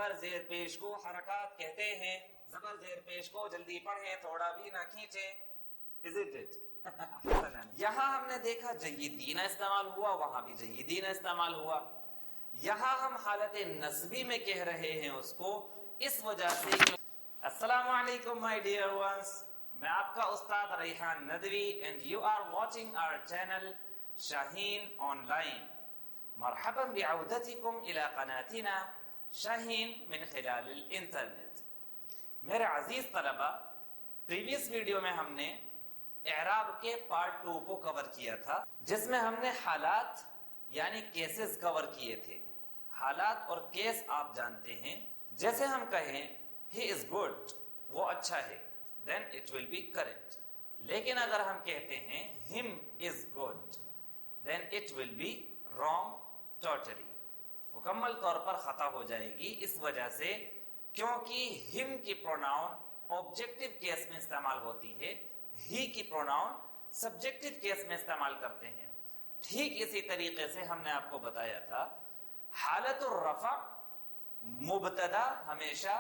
زبر زیر پیش کو حرکات کہتے ہیں. زبر زیر پیش کو جلدی پڑھیں, تھوڑا بھی نہ کھینچیں. Isn't it? یہاں ہم نے دیکھا جیدین استعمال ہوا, وہاں بھی جیدین استعمال ہوا. یہاں ہم حالت نسبی میں کہہ رہے ہیں اس کو, اس وجہ سے. السلام علیکم my dear ones, میں آپ کا استاد Rehan Nadvi and you are watching our channel Shaheen online. مرحبا بعودتكم الى قناتنا شاہین من خلال الانٹرنیٹ. میرے عزیز طلبہ, پریویس ویڈیو میں ہم نے اعراب کے پارٹ 2 کو کور کیا تھا, جس میں ہم نے حالات یعنی کیسز کور کیے تھے. حالات اور کیس آپ جانتے ہیں. جیسے ہم کہیں he is good, وہ اچھا ہے, then it will be correct. لیکن اگر ہم کہتے ہیں him is good, then it will be wrong totally. مکمل طور پر خطا ہو جائے گی, اس وجہ سے کیونکہ him کی پروناؤن آبجیکٹیو کیس میں استعمال ہوتی ہے, ہی کی پروناؤن سبجیکٹیو کیس میں استعمال کرتے ہیں. ٹھیک اسی طریقے سے ہم نے آپ کو بتایا تھا حالت الرفع مبتدا ہمیشہ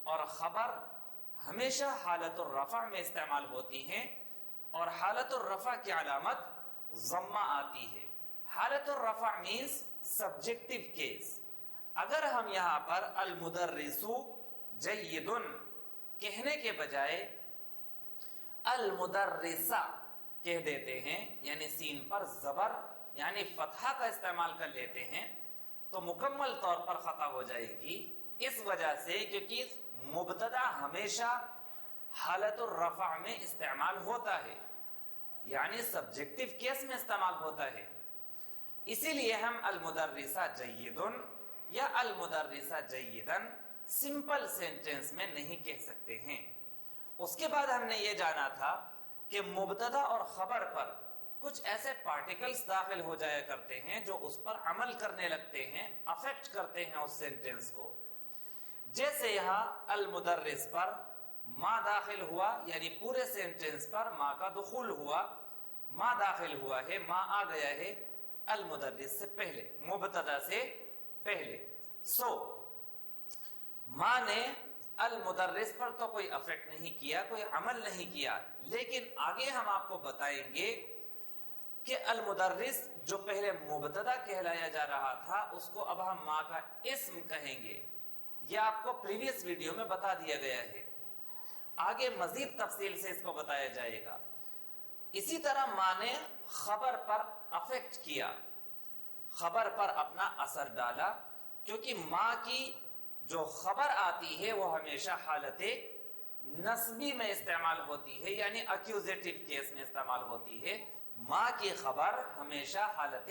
اور خبر ہمیشہ حالت الرفع میں استعمال ہوتی ہیں, اور حالت الرفع کی علامت ضمہ آتی ہے. حالت الرفع means subjective case. اگر ہم یہاں پر المدرس جید کہنے کے بجائے المدرسہ کہہ دیتے ہیں, یعنی سین پر زبر یعنی فتحہ کا استعمال کر لیتے ہیں, تو مکمل طور پر خطا ہو جائے گی. اس وجہ سے کیونکہ مبتدا ہمیشہ حالت الرفع میں استعمال ہوتا ہے, یعنی سبجیکٹیو کیس میں استعمال ہوتا ہے. اسی لیے ہم المدرسہ جیدن یا المدرسہ جیدن سمپل سینٹنس میں نہیں کہہ سکتے ہیں. اس کے بعد ہم نے یہ جانا تھا کہ مبتدا اور خبر پر کچھ ایسے پارٹیکلز داخل ہو جایا کرتے ہیں جو اس پر عمل کرنے لگتے ہیں, افیکٹ کرتے ہیں اس سینٹنس کو. جیسے یہاں المدرس پر ما داخل ہوا, یعنی پورے سینٹنس پر ما کا دخول ہوا, ما داخل ہوا ہے, ما آ گیا ہے المدرس سے پہلے, مبتدا سے پہلے. ما نے المدرس پر تو کوئی افیکٹ نہیں کیا, کوئی عمل نہیں کیا, لیکن آگے ہم آپ کو بتائیں گے کہ المدرس جو پہلے مبتدا کہلایا جا رہا تھا اس کو اب ہم ما کا اسم کہیں گے. یہ آپ کو پریویس ویڈیو میں بتا دیا گیا ہے, آگے مزید تفصیل سے اس کو بتایا جائے گا. اسی طرح ما نے خبر پر افیکٹ کیا, خبر پر اپنا اثر ڈالا, کیونکہ ما کی جو خبر آتی ہے وہ ہمیشہ حالت نسبی میں استعمال ہوتی ہے, یعنی ایکوزیٹو کیس میں استعمال ہوتی ہے. ما کی خبر ہمیشہ حالت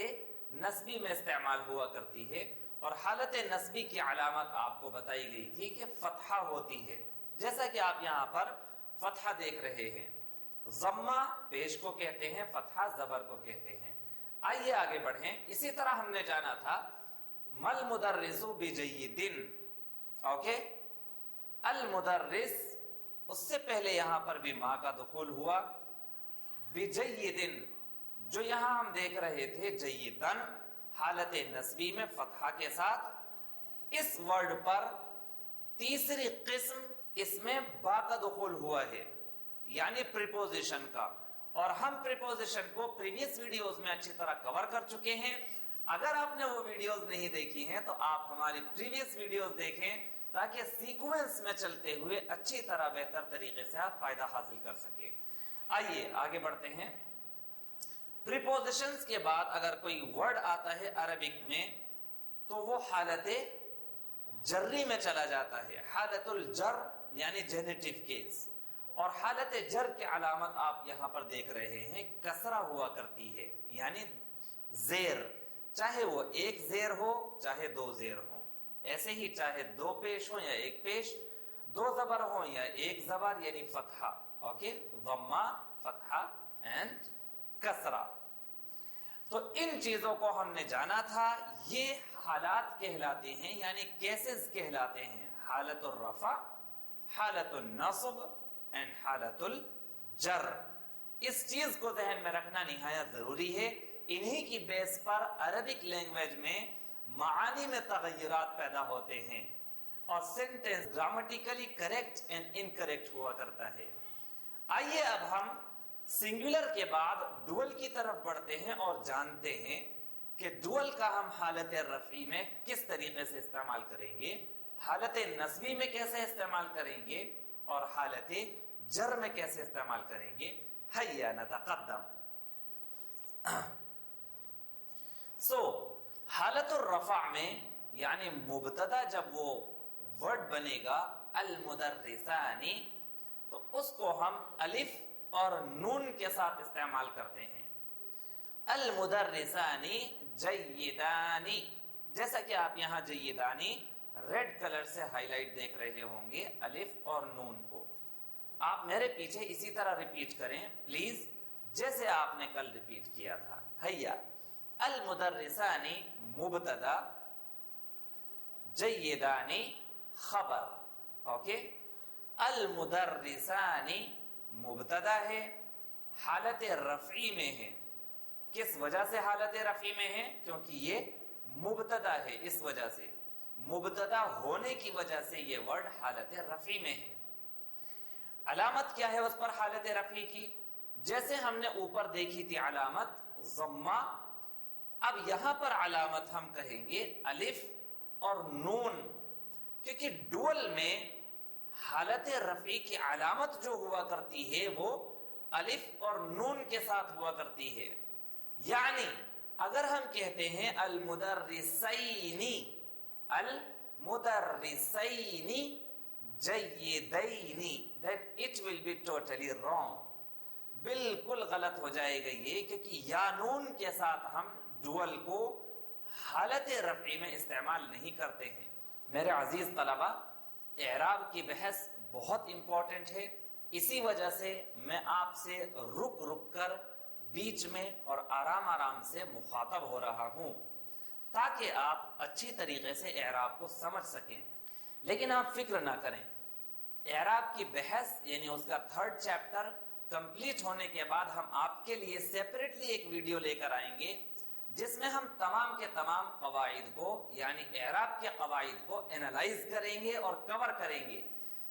نسبی میں استعمال ہوا کرتی ہے, اور حالت نسبی کی علامت آپ کو بتائی گئی تھی کہ فتحہ ہوتی ہے, جیسا کہ آپ یہاں پر فتحہ دیکھ رہے ہیں. ضمہ پیش کو کہتے ہیں, فتحہ زبر کو کہتے ہیں. آئیے آگے بڑھیں. اسی طرح ہم نے جانا تھا مل مدرس بجیدن, اوکے, المدرس اس سے پہلے یہاں پر بھی ما کا دخول ہوا. بجیدن جو یہاں ہم دیکھ رہے تھے جیدن حالت نسبی میں فتحہ کے ساتھ, اس ورڈ پر تیسری قسم اس میں با کا دخول ہوا ہے, یعنی پریپوزیشن کا. اور ہم پریپوزیشن کو پریویس ویڈیوز میں اچھی طرح کور کر چکے ہیں. اگر آپ نے وہ ویڈیوز نہیں دیکھی ہیں تو آپ ہماری پریویس ویڈیوز دیکھیں, تاکہ سیکوینس میں چلتے ہوئے اچھی طرح بہتر طریقے سے آپ فائدہ حاصل کر سکیں. آئیے آگے بڑھتے ہیں. پریپوزیشنز کے بعد اگر کوئی ورڈ آتا ہے عربک میں تو وہ حالت جری میں چلا جاتا ہے, حالت الجر یعنی جینیٹیو کیس. اور حالت جر کی علامت آپ یہاں پر دیکھ رہے ہیں, کسرہ ہوا کرتی ہے, یعنی زیر, چاہے وہ ایک زیر ہو چاہے دو زیر ہو, ایسے ہی چاہے دو پیش ہو یا ایک پیش, دو زبر ہو یا ایک زبر, یعنی فتحہ, اوکے, ضمہ, فتحہ اینڈ کسرہ. تو ان چیزوں کو ہم نے جانا تھا. یہ حالات کہلاتے ہیں, یعنی کیسز کہلاتے ہیں, حالت الرفع, حالت النصب اینڈ حالت الجر. اس چیز کو ذہن میں رکھنا نہایت ضروری ہے. انہی کی بیس پر عربک لینگویج میں معانی میں تغیرات پیدا ہوتے ہیں. और sentence grammatically correct and incorrect हुआ करता है। आइए अब हम सिंगुलर के बाद डुअल की तरफ बढ़ते हैं और जानते हैं कि डुअल का हम हालत रफ़ी में किस तरीके से इस्तेमाल करेंगे, हालत नस्बी में कैसे इस्तेमाल करेंगे और हालत जर में कैसे इस्तेमाल करेंगे। हय्या नतक़द्दम। हालत रफ़ा में यानी मुब्तदा जब वो वर्ड बनेगा अल मुदर्रिसानी, तो उसको हम अलिफ और नून के साथ इस्तेमाल करते हैं। अल मुदर्रिसानी जय्यिदानी, जैसा कि आप यहाँ जय्यिदानी रेड कलर से हाईलाइट देख रहे होंगे अलिफ और नून को। आप मेरे पीछे इसी तरह रिपीट करें प्लीज, जैसे आपने कल रिपीट किया था। हय्या अल मुदर्रिसानी मुब्तदा, जय्यिदानी खबर। ओके, अल मुदर्रिसानी मुब्तदा है, हालत रफ़ी में है। किस वजह से हालत रफ़ी में है? क्योंकि ये मुब्तदा है, इस वजह से, मुब्तदा होने की वजह से ये वर्ड हालत रफ़ी में है। अलामत क्या है उस पर हालत रफ़ी की? जैसे हमने ऊपर देखी थी अलामत ज़म्मा, अब यहां पर अलामत हम कहेंगे अलिफ और नून, क्योंकि डुअल में हालत रफ़ी की अलामत जो हुआ करती है वो अलिफ और नून के साथ हुआ करती है। यानी अगर हम कहते हैं अल मुदर्रिसैनी, अल मुदर्रिसैनी जय्यिदैनी, then it will be totally wrong, बिल्कुल गलत हो जाएगा ये, क्योंकि या नून के साथ हम डुअल को हालत रफ़ी में इस्तेमाल नहीं करते हैं। मेरे अजीज तलबा, एराब की बहस बहुत इंपॉर्टेंट है, इसी वजह से मैं आपसे रुक रुक कर बीच में और आराम आराम से मुखातब हो रहा हूं, ताकि आप अच्छी तरीके से एराब को समझ सकें। लेकिन आप फिक्र ना करें, एराब की बहस यानी उसका 3rd चैप्टर कंप्लीट होने के बाद हम आपके लिए सेपरेटली एक वीडियो लेकर आएंगे, जिसमें हम तमाम के तमाम कवाइद को यानी एराब के कवाइद को एनालाइज करेंगे और कवर करेंगे,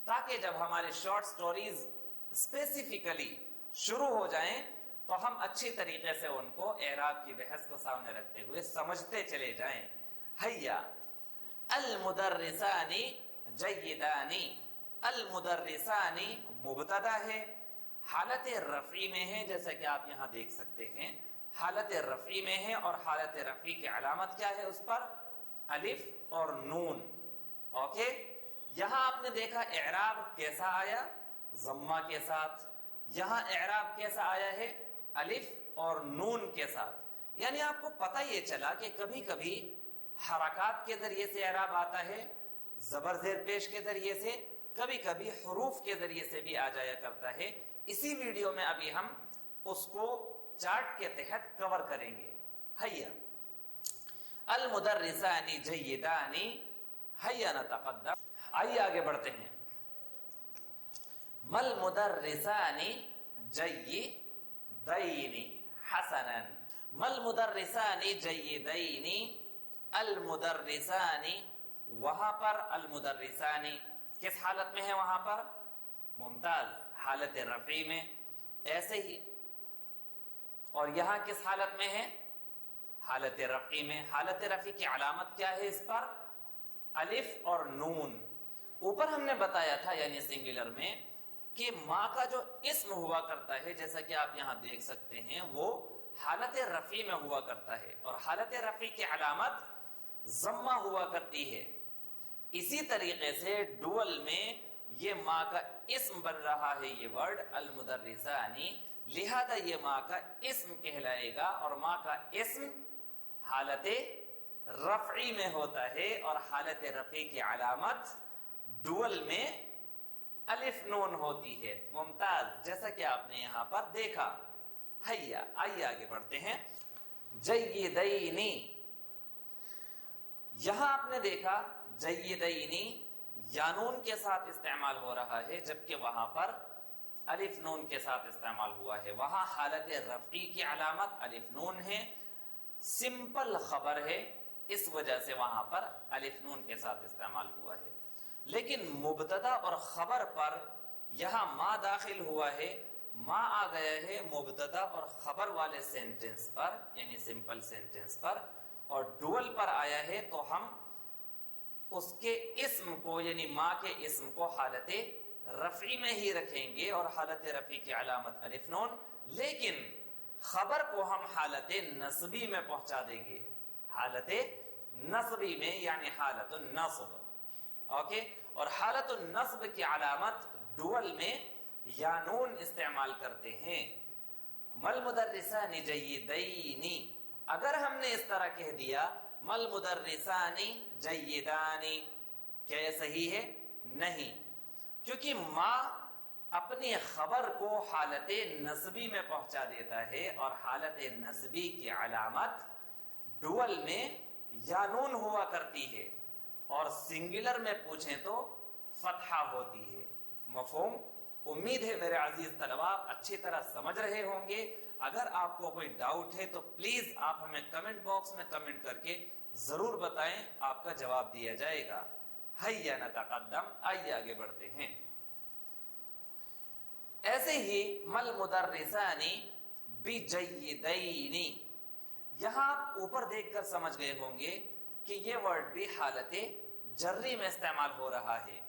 ताकि जब हमारे शॉर्ट स्टोरीज स्पेसिफिकली शुरू हो जाएं तो हम अच्छी तरीके से उनको एराब की बहस को सामने रखते हुए समझते चले जाएं। हय्या अल मुदर्रिसानी जय्यिदानी, अल मुदर्रिसानी मुब्तदा है, हालत रफ़ी में है, जैसा कि आप यहाँ देख सकते हैं हालत रफ़ी में है, और हालत रफ़ी की अलामत क्या है उस पर? अलिफ और नून। ओके, यहाँ आपने देखा एराब कैसा आया? ज़म्मा के साथ। यहाँ एराब कैसा आया है? अलिफ और नून के साथ। यानी आपको पता ये चला कि कभी कभी हरकात के जरिए से एराब आता है, ज़बर ज़ेर पेश के जरिए से, कभी कभी हुरूफ के जरिए से भी आ जाया करता है। इसी वीडियो में अभी हम उसको चार्ट के तहत कवर करेंगे। हय्या अल मुदर्रिसानी जय्यिदानी, हय्या नतक़द्दम। आइए आगे बढ़ते हैं। मल मुदर्रिसानी जय्यिदैनी हसनन, मल मुदर्रिसानी जय्यिदैनी, अल मुदर्रिसानी, वहां पर अल मुदर्रिसानी किस हालत में है? वहां पर मुमताज, हालत रफ़ी में। ऐसे ही और यहां किस हालत में है? हालत रफ़ी में। हालत रफ़ी की अलामत क्या है इस पर? अलिफ और नून। ऊपर हमने बताया था यानी सिंगुलर में कि माँ का जो इस्म हुआ करता है, जैसा कि आप यहाँ देख सकते हैं, वो हालत रफ़ी में हुआ करता है, और हालत रफ़ी की अलामत ज़म्मा हुआ करती है। इसी तरीके से डुअल में ये माँ का इस्म बन रहा है, ये वर्ड अल मुदर्रिसानी, लिहाजा ये माँ का इस्म कहलाएगा, और माँ का इस्म हालत रफ़ी में होता है, और हालत रफ़ी की अलामत डुअल में अलिफ नून होती है। मुमताज, जैसा कि आपने यहाँ पर देखा। हय्या आइए आगे बढ़ते हैं। जय्यिदैनी, यहां आपने देखा जय्यिदैनी यानून के साथ इस्तेमाल हो रहा है, जबकि वहां पर अलिफ नून के साथ इस्तेमाल हुआ है। वहां हालत रफ़ी की अलामत अलिफ नून है, सिंपल खबर है, इस वजह से वहां पर अलिफ नून के साथ इस्तेमाल हुआ है। لیکن مبتدا اور خبر پر یہاں ما داخل ہوا ہے، ما آ گیا ہے مبتدا اور خبر والے سینٹنس پر یعنی سمپل سینٹنس پر، اور ڈوئل پر آیا ہے تو ہم اس کے اسم کو یعنی ما کے اسم کو حالت رفعی میں ہی رکھیں گے اور حالت رفعی کی علامت الف نون، لیکن خبر کو ہم حالت نصبی میں پہنچا دیں گے، حالت نصبی میں یعنی حالت النصب. اوکے، اور حالت النصب کی علامت ڈوئل میں یا نون استعمال کرتے ہیں. مل مدرسان جیدین، اگر ہم نے اس طرح کہہ دیا مل مدرسان جیدان، کیا یہ صحیح ہے؟ نہیں، کیونکہ ما اپنی خبر کو حالت نصبی میں پہنچا دیتا ہے اور حالت نصبی کی علامت ڈوئل میں یا نون ہوا کرتی ہے، اور سنگولر میں پوچھیں تو فتحہ ہوتی ہے. مفہوم؟ امید ہے میرے عزیز طلباء آپ اچھی طرح سمجھ رہے ہوں گے. اگر آپ کو کوئی ڈاؤٹ ہے تو پلیز آپ ہمیں کمنٹ باکس میں کمنٹ کر کے ضرور بتائیں، آپ کا جواب دیا جائے گا. ہیا نتقدم، آئیے آگے بڑھتے ہیں. ایسے ہی مل مدرسان بجیدین، یہاں آپ اوپر دیکھ کر سمجھ گئے ہوں گے کہ یہ ورڈ بھی حالت جری میں استعمال ہو رہا ہے،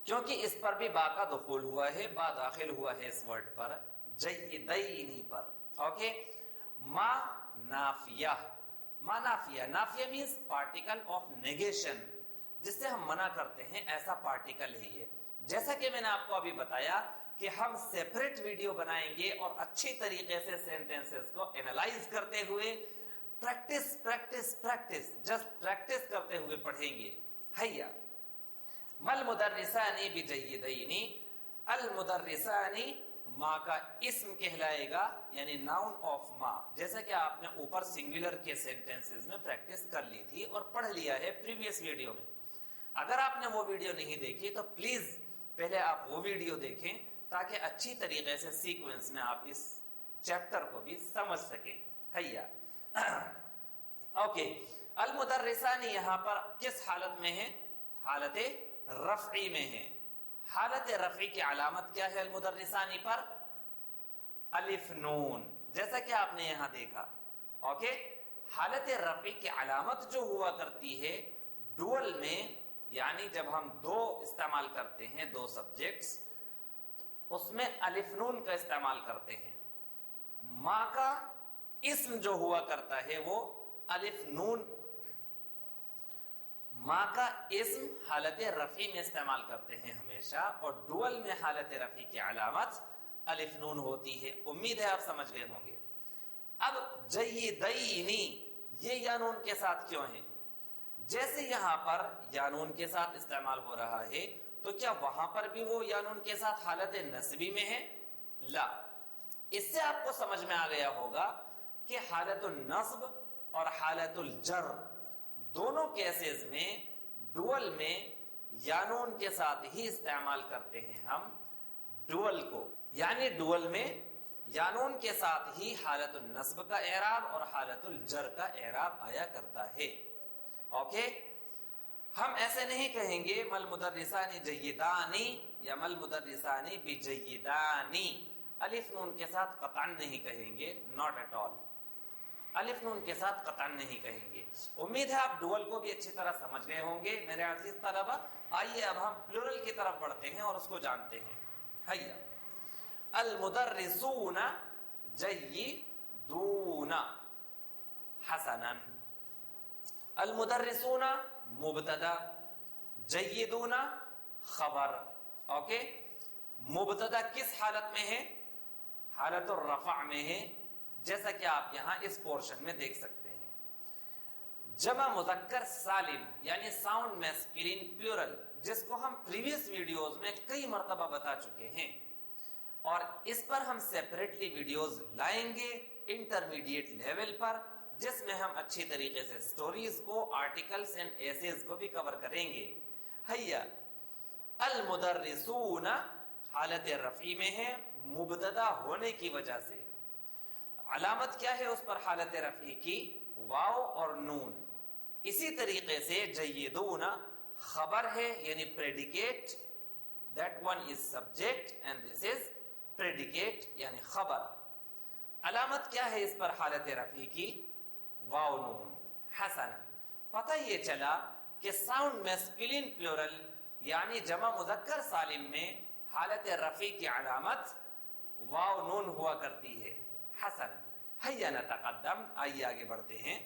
کیونکہ اس پر بھی با کا دخول ہوا ہے، با داخل ہوا ہے اس ورڈ پر، جیدین پر. اوکے، ما نافیہ، ما نافیہ، نافیہ مینز پارٹیکل آف نیگیشن، جس سے ہم منع کرتے ہیں، ایسا پارٹیکل ہے یہ. جیسا کہ میں نے آپ کو ابھی بتایا کہ ہم سیپریٹ ویڈیو بنائیں گے اور اچھی طریقے سے سینٹنسز کو اینالائز کرتے ہوئے practice practice practice just practice کرتے ہوئے پڑھیں گے. ہیا مل مدرسان بجیدین، المدرسان ما کا اسم کہلائے گا یعنی ناؤن آف ما، جیسا کہ آپ نے اوپر سنگولر کے سینٹنسز میں پریکٹس کر لی تھی اور پڑھ لیا ہے پریویس ویڈیو میں. اگر آپ نے وہ ویڈیو نہیں دیکھی تو پلیز پہلے آپ وہ ویڈیو دیکھیں تاکہ اچھی طریقے سے سیکوینس میں آپ اس چیپٹر کو بھی سمجھ سکیں. ہیا اوکے، المدرسان یہاں پر کس حالت میں ہے؟ حالت رفعی میں ہے. حالت رفعی کی علامت کیا ہے المدرسانی پر؟ الف نون، جیسا کہ آپ نے یہاں دیکھا. اوکے، حالت رفعی کی علامت جو ہوا کرتی ہے ڈوئل میں، یعنی جب ہم دو استعمال کرتے ہیں، دو سبجیکٹس، اس میں الف نون کا استعمال کرتے ہیں. ما کا اسم جو ہوا کرتا ہے وہ الف نون، ما کا اسم حالت رفعی میں استعمال کرتے ہیں ہمیشہ، اور ڈوئل میں حالت رفعی کی علامت الف نون ہوتی ہے. امید ہے آپ سمجھ گئے ہوں گے. اب جیدین، یہ یا نون کے ساتھ کیوں ہے؟ جیسے یہاں پر یا نون کے ساتھ استعمال ہو رہا ہے تو کیا وہاں پر بھی وہ یا نون کے ساتھ حالت نصبی میں ہے؟ لا. اس سے آپ کو سمجھ میں آ گیا ہوگا کہ حالت النصب اور حالت الجر دونوں کیسز میں ڈوئل میں یا نون کے ساتھ ہی استعمال کرتے ہیں ہم ڈوئل کو، یعنی ڈوئل میں یا نون کے ساتھ ہی حالت النصب کا اعراب اور حالت الجر کا اعراب آیا کرتا ہے. اوکے، ہم ایسے نہیں کہیں گے مل مدرسان جیدانی یا مل مدرسان بجیدانی، الف نون کے ساتھ قطعا نہیں کہیں گے، ناٹ ایٹ آل، الف نون کے ساتھ قطعا نہیں کہیں گے. امید ہے آپ ڈوئل کو بھی اچھی طرح سمجھ گئے ہوں گے میرے عزیز طلبہ. آئیے اب ہم پلورل کی طرف بڑھتے ہیں اور اس کو جانتے ہیں. ہیا المدرسون جیدون حسنا، المدرسون مبتدا، جیدون خبر. اوکے، مبتدا کس حالت میں ہے؟ حالت الرفع میں ہے، جیسا کہ آپ یہاں اس پورشن میں دیکھ سکتے ہیں. جمع مذکر سالم یعنی ساؤنڈ میسکولین پلورل، جس کو ہم پریویس ویڈیوز میں کئی مرتبہ بتا چکے ہیں، اور اس پر ہم سیپریٹلی ویڈیوز لائیں گے انٹرمیڈیٹ لیول پر، جس میں ہم اچھی طریقے سے سٹوریز کو، آرٹیکلز اینڈ ایسیز کو بھی کور کریں گے. ہیا المدرسون حالت رفعی میں ہے مبتدا ہونے کی وجہ سے. علامت کیا ہے اس پر حالت رفعی کی؟ واو اور نون. اسی طریقے سے جیدون खबर है यानी predicate, that one is subject and this is predicate यानी खबर। अलामत क्या है इस पर हालत रफी की? वाव नून। हसन, पता ये चला कि साउंड मैस्कुलिन प्लूरल यानी जमा मुज़क्कर सालिम में हालत रफी की अलामत वाव नून हुआ करती है। हसन, हैया नतक़द्दम, आइए आगे बढ़ते हैं।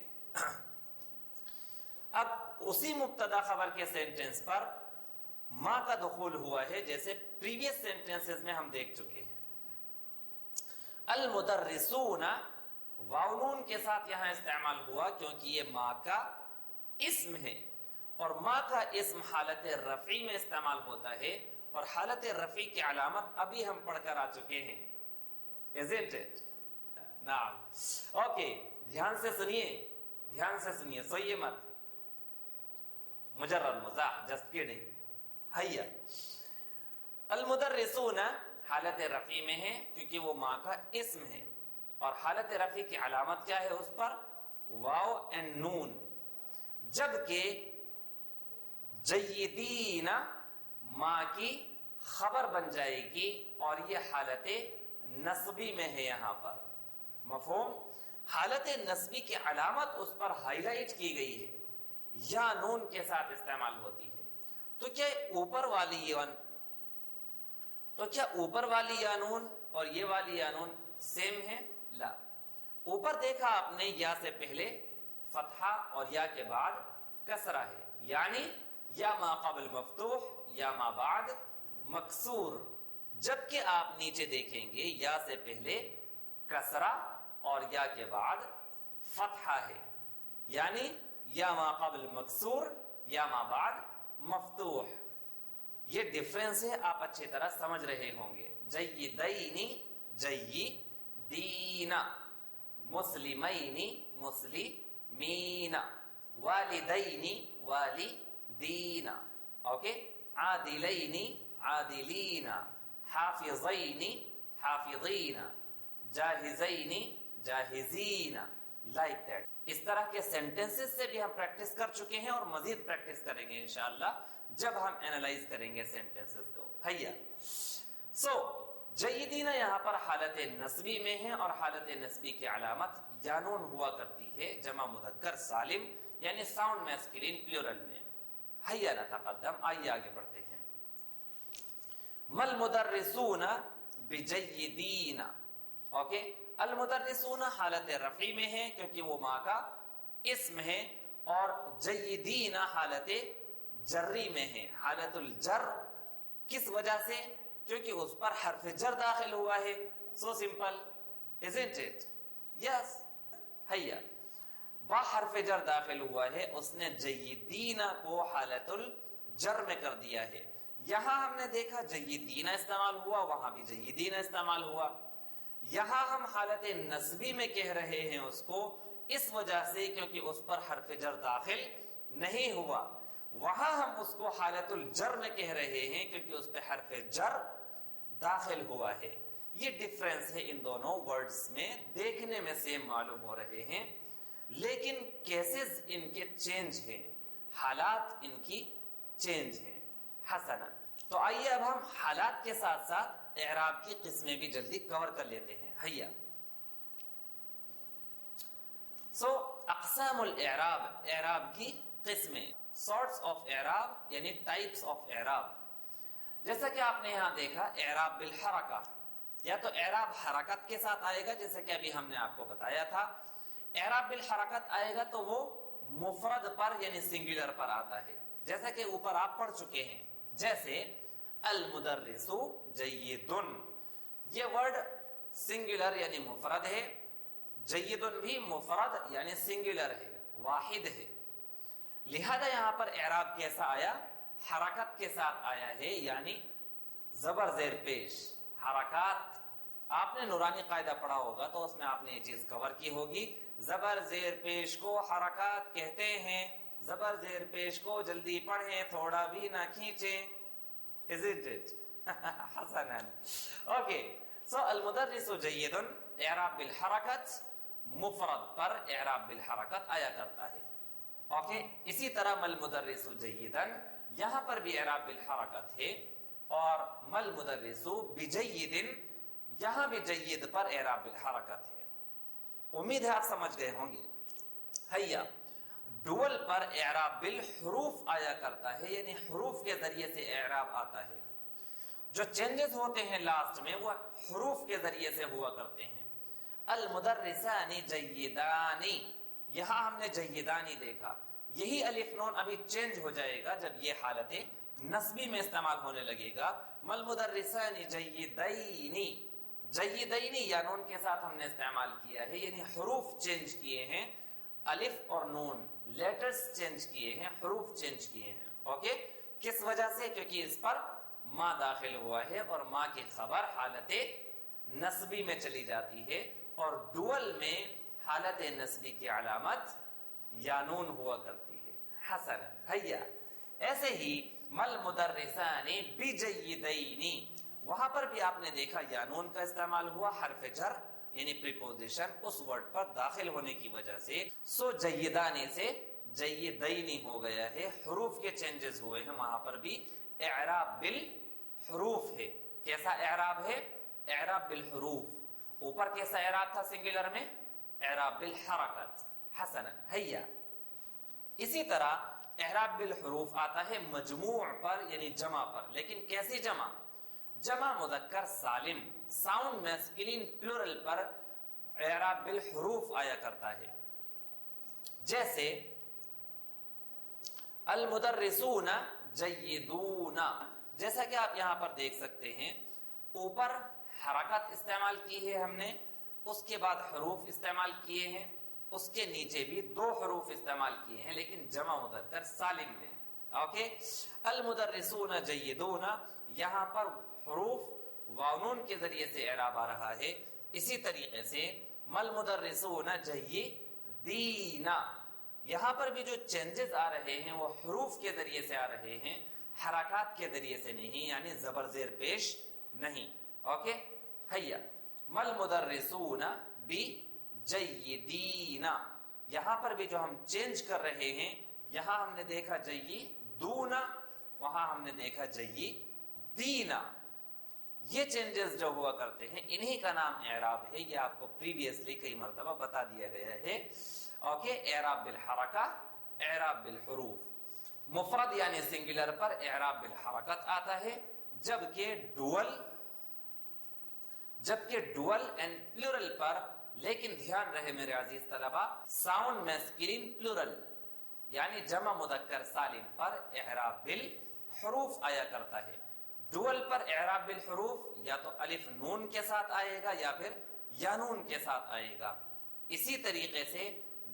अब उसी मुब्तदा खबर के सेंटेंस पर माँ का दुखूल हुआ है, जैसे प्रीवियस सेंटेंसेस में हम देख चुके हैं। अल मुदर्रिसूना वाव नून के साथ यहां इस्तेमाल हुआ क्योंकि ये माँ का इस्म है, और माँ का इस्म हालत रफी में इस्तेमाल होता है, और हालत रफी की अलामत अभी हम पढ़कर आ चुके हैं। Isn't it? नाम। ओके, ध्यान से सुनिए, ध्यान से सुनिए, सोइए मत, मुजर्रद मज़ाह, जस्ट किडिंग। हैया, अल मुदर्रिसूना हालत रफी में है क्योंकि वो माँ का इस्म है, और हालत रफी की अलामत क्या है उस पर? वाव एंड नून। जबकि जय्यदीना माँ की खबर बन जाएगी, और ये हालत नस्बी में है यहाँ पर। मफ़हूम? हालत नस्बी की अलामत उस पर हाईलाइट की गई है, या नून के साथ इस्तेमाल होती है। तो क्या ऊपर वाली या नून और ये वाली या नून सेम है? ला। ऊपर देखा आपने या से पहले फतहा और या के बाद कसरा है, यानी या मा क़ब्ल मफ्तूह या मा बाद मकसूर। जबकि आप नीचे देखेंगे या से पहले कसरा और या के बाद फतहा है, यानी या मा क़ब्ल मकसूर या मा बाद मफ्तूह। ये डिफरेंस है, आप अच्छी तरह समझ रहे होंगे। जय्यदैनी जय्यदीना, मुस्लिमैनी मुस्लिमीना, वालिदैनी वालिदीना। ओके, आदिलैनी आदिलीना, हाफिज़ैनी हाफिज़ीना, जाहिज़ैनी जाहिज़ीना, लाइक दैट। इस तरह के सेंटेंसेस से भी हम प्रैक्टिस कर चुके हैं, और मजीद प्रैक्टिस करेंगे इंशाअल्लाह जब हम एनालाइज करेंगे सेंटेंसेस को। हैया, सो जय्यदीना यहाँ पर हालत नस्बी में है, और हालत नस्बी की अलामत यानून हुआ करती है जमा मुज़क्कर सालिम यानी साउंड मैस्कुलिन प्लूरल में। हैया नतक़द्दम, आइए आगे बढ़ते हैं। मल मुदर्रिसूना बिजय्यदीना। ओके, अल मुदर्रिसूना हालत रफ़ी में है क्योंकि वो माँ का इस्म है, और जय्यदीना हालत जर्री में है। हालतुल जर किस वजह से? क्योंकि उस पर हर्फ जर दाखिल हुआ है। So simple, isn't it? Yes. हैया, बा हर्फ जर दाखिल हुआ है, उसने जय्यदीना को हालतुल जर में कर दिया है। यहां हमने देखा जय्यदीना इस्तेमाल हुआ, वहां भी जय्यदीना इस्तेमाल हुआ। यहां हम हालत नस्बी में कह रहे हैं उसको, इस वजह से क्योंकि उस पर हर्फ जर दाखिल नहीं हुआ। वहां हम उसको हालतुल जर में कह रहे हैं क्योंकि उस पर हर्फ जर दाखिल हुआ है। ये डिफरेंस है इन दोनों वर्ड्स में, देखने में सेम मालूम हो रहे हैं, लेकिन केसेस इनके चेंज हैं, हालात इनकी चेंज हैं। हसना, तो आइए अब हम हालात के साथ साथ एराब की किस्में भी जल्दी कवर कर लेते हैं। हैया, सो अक़सामुल एराब, एराब की किस्में, सॉर्ट्स ऑफ एराब यानी टाइप्स ऑफ एराब। जैसा कि आपने यहां देखा एराब बिल हरका, या तो एराब हरकत के साथ आएगा, जैसे कि अभी हमने आपको बताया था। एराब बिल हरकत आएगा तो वो मुफरद पर यानी सिंगुलर पर आता है, जैसा कि ऊपर आप पढ़ चुके हैं। जैसे अल मुदर्रिसु जय्यदुन, ये वर्ड सिंगुलर यानी मुफरद है, जय्यदुन भी मुफरद यानी सिंगुलर है, वाहिद है। लिहाजा यहां पर एराब कैसा आया? हरकत के साथ आया है, यानी जबर जेर पेश। हरकत आपने नूरानी कायदा पढ़ा होगा तो उसमें आपने ये चीज कवर की होगी। जबर जेर पेश को हरकत कहते हैं। जबर जेर पेश को जल्दी पढ़ें, थोड़ा भी ना खींचें। Isn't it? हसनन। ओके, सो अल मुदर्रिसु जय्यदुन एराब बिल हरकत, मुफरद पर एराब बिल हरकत आया करता है। ओके, इसी तरह मल मुदर्रिसु जय्यदन यहां पर भी एराब बिल हरकत है। और मल मुदर्रिसु बिजय्यिदिन, यहां भी जय्यिद पर एराब बिल हरकत है। उम्मीद है आप समझ गए होंगे। हैया, डुअल पर एराब बिल हुरूफ आया करता है, यानी हुरूफ के जरिए से एराब आता है। जो चेंजेस होते हैं लास्ट में वो हुरूफ के जरिए से हुआ करते हैं। अल मुदर्रिसानी जय्यिदानी, यहां हमने जय्यिदानी देखा, यही अलिफ नून अभी चेंज हो जाएगा जब ये हालतें नस्बी में इस्तेमाल होने लगेगा। मल मुदर्रिसानी जय्यिदैनी, जय्यिदैनी या नून के साथ हमने इस्तेमाल किया है, यानी हुरूफ चेंज किए हैं, अलिफ और नून लेटर्स चेंज किए हैं, हुरूफ चेंज किए हैं। ओके, किस वजह से? क्योंकि इस पर माँ दाखिल हुआ है और माँ की खबर हालते नस्बी में चली जाती है, और डुअल में हालत नस्बी की अलामत यानून हुआ करती है। हसन, हैया। ऐसे ही मल मुदर्रिसानी बिजय्यिदैनी, वहां पर भी आपने देखा यानून का इस्तेमाल हुआ, हर्फ जर यानी प्रीपोजिशन उस वर्ड पर दाखिल होने की वजह से। सो जय्यिदानी से जय्यिदैनी हो गया है, हुरूफ के चेंजेस हुए हैं, वहां पर भी एराब बिल हुरूफ है। कैसा एराब है? एराब बिल हुरूफ। ऊपर कैसा एराब था सिंगुलर में? एराब बिल हरकत। हसन, हैया। इसी तरह एराब बिल हुरूफ आता है मजमू' पर, यानी जमा पर। लेकिन कैसी जमा? जमा मुदक्कर सालिम, साउंड मैस्कुलिन प्लूरल पर एराब बिल हुरूफ आया करता है। जैसे अल मुदर्रिसूना जय्यिदूना, जैसा कि आप यहां पर देख सकते हैं, ऊपर हरकत इस्तेमाल की है हमने, उसके बाद हुरूफ इस्तेमाल किए हैं, उसके नीचे भी दो हुरूफ इस्तेमाल किए हैं, लेकिन जमा मुदक्कर सालिम में। ओके, अल मुदर्रिसूना जय्यिदूना, यहां पर हुरूफ वानून के जरिए से एराब आ रहा है। इसी तरीके से मल मुदर्रिसूना जय्यिदीना, यहां पर भी जो चेंजेस आ रहे हैं वो हुरूफ के जरिए से आ रहे हैं, हरकत के जरिए से नहीं, यानी जबर जेर पेश नहीं। ओके, हैया। मल मुदर्रिसूना बि जय्यिदीना, यहां पर भी जो हम चेंज कर रहे हैं, यहां हमने देखा जय्यिदूना, वहां हमने देखा जय्यिदीना। ये चेंजेस जो हुआ करते हैं इन्हीं का नाम एराब है। ये आपको प्रीवियसली कई मरतबा बता दिया गया है। ओके, एराब बिल हरका, एराब बिल हुरूफ। मुफरद यानी सिंगुलर पर एराब बिल हरकत आता है, जबकि डुअल एंड प्लूरल पर, लेकिन ध्यान रहे मेरे अजीज तलबा, साउंड मैस्कुलिन प्लूरल यानी जमा मुदक्कर सालिम पर एराब बिल हुरूफ आया करता है। डुअल पर एराब बिल हुरूफ या तो अलिफ नून के साथ आएगा या फिर यानून के साथ आएगा। इसी तरीके से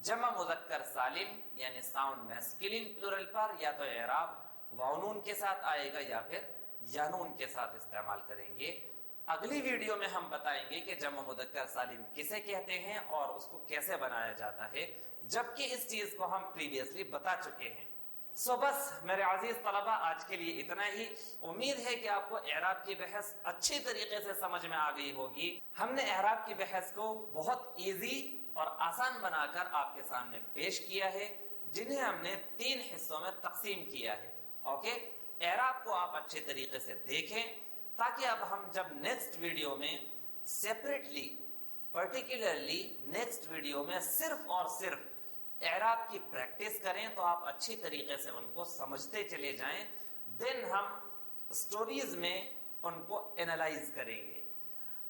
जमा मुदक्कर सालिम यानी साउंड मैस्कुलिन प्लूरल पर या तो एराब वानून के साथ आएगा या फिर यानून के साथ इस्तेमाल करेंगे। अगली वीडियो में हम बताएंगे कि जमा मुदक्कर सालिम किसे कहते हैं और उसको कैसे बनाया जाता है, जबकि इस चीज को हम प्रीवियसली बता चुके हैं। सो बस मेरे अजीज तलबा, आज के लिए इतना ही। उम्मीद है कि आपको एराब की बहस अच्छी तरीके से समझ में आ गई होगी। हमने एराब की बहस को बहुत इजी और आसान बनाकर आपके सामने पेश किया है, जिन्हें हमने 3 हिस्सों में तकसीम किया है। ओके, एराब को आप अच्छे तरीके से देखें, ताकि अब हम जब नेक्स्ट वीडियो में सेपरेटली, पर्टिकुलरली नेक्स्ट वीडियो में सिर्फ और सिर्फ एराब की प्रैक्टिस करें, तो आप अच्छी तरीके से उनको समझते चले जाएं। देन हम स्टोरीज में उनको एनालाइज करेंगे।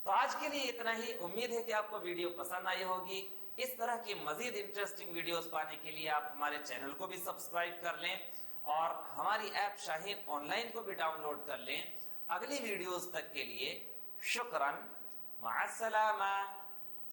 तो आज के लिए इतना ही। उम्मीद है कि आपको वीडियो पसंद आई होगी। इस तरह की मजीद इंटरेस्टिंग वीडियोस पाने के लिए आप हमारे चैनल को भी सब्सक्राइब कर लें और हमारी ऐप शाहीन ऑनलाइन को भी डाउनलोड कर लें। अगली वीडियोस तक के लिए शुक्रन, मअस्सलामा।